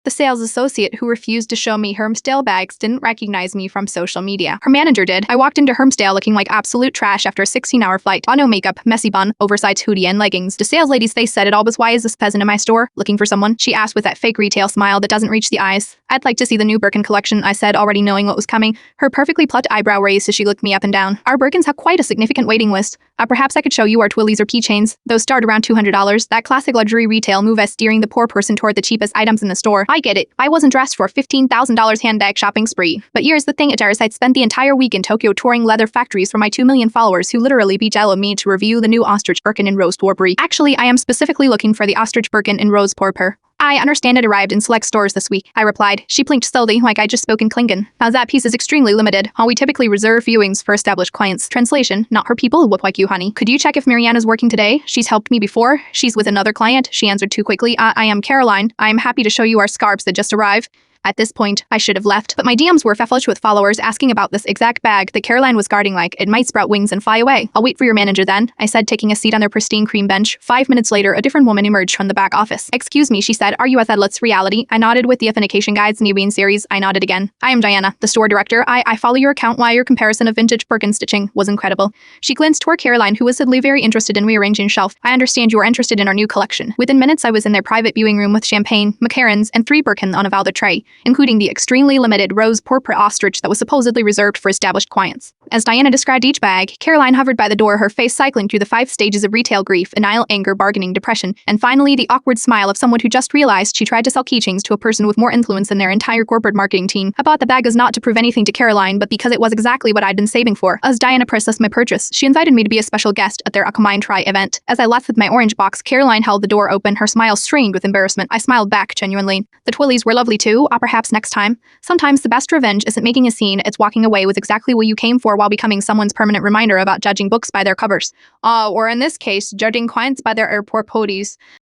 The sales associate who refused to show me Hermsdale bags didn't recognize me from social media. Her manager did. I walked into Hermsdale looking like absolute trash after a 16-hour flight. No makeup, messy bun, oversized hoodie, and leggings. The sales lady's face said it all, but why is this peasant in my store? Looking for someone? She asked with that fake retail smile that doesn't reach the eyes. I'd like to see the new Birkin collection, I said, already knowing what was coming. Her perfectly plucked eyebrow raised as she looked me up and down. Our Birkins have quite a significant waiting list. Perhaps I could show you our Twillies or keychains. Those start around $200. That classic luxury retail move as steering the poor person toward the cheapest items in the store. I get it. I wasn't dressed for a $15,000 handbag shopping spree. But here's the thing, I'd spent the entire week in Tokyo touring leather factories for my 2 million followers who literally be jealous of me to review the new ostrich Birkin in rose porphyry. Actually, I am specifically looking for the ostrich Birkin in rose porphyry. I understand it arrived in select stores this week, I replied. She blinked slowly like I just spoke in Klingon. Now that piece is extremely limited. We typically reserve viewings for established clients. Translation, not her people who look like you, honey. Could you check if Mariana's working today? She's helped me before. She's with another client. She answered too quickly. I am Caroline. I am happy to show you our scarves that just arrived. At this point, I should have left, but my DMs were flush with followers asking about this exact bag that Caroline was guarding like it might sprout wings and fly away. I'll wait for your manager then, I said, taking a seat on their pristine cream bench. 5 minutes later, a different woman emerged from the back office. Excuse me, she said, are you at Let's Reality? I nodded. With the authentication guides Nubian series, I nodded again. I am Diana, the store director. I follow your account while your comparison of vintage Birkin stitching was incredible. She glanced toward Caroline, who was suddenly very interested in rearranging shelf. I understand you are interested in our new collection. Within minutes, I was in their private viewing room with champagne, macarons, and 3 Birkin on a Valda tray, including the extremely limited rose porphyry ostrich that was supposedly reserved for established clients. As Diana described each bag, Caroline hovered by the door, her face cycling through the 5 stages of retail grief: denial, anger, bargaining, depression, and finally the awkward smile of someone who just realized she tried to sell keychains to a person with more influence than their entire corporate marketing team. I bought the bag as not to prove anything to Caroline, but because it was exactly what I'd been saving for. As Diana processed my purchase, she invited me to be a special guest at their Akamine Try event. As I left with my orange box, Caroline held the door open, her smile strained with embarrassment. I smiled back genuinely. The Twillies were lovely too, perhaps next time. Sometimes the best revenge isn't making a scene, it's walking away with exactly what you came for while becoming someone's permanent reminder about judging books by their covers. Or in this case, judging clients by their airport podies.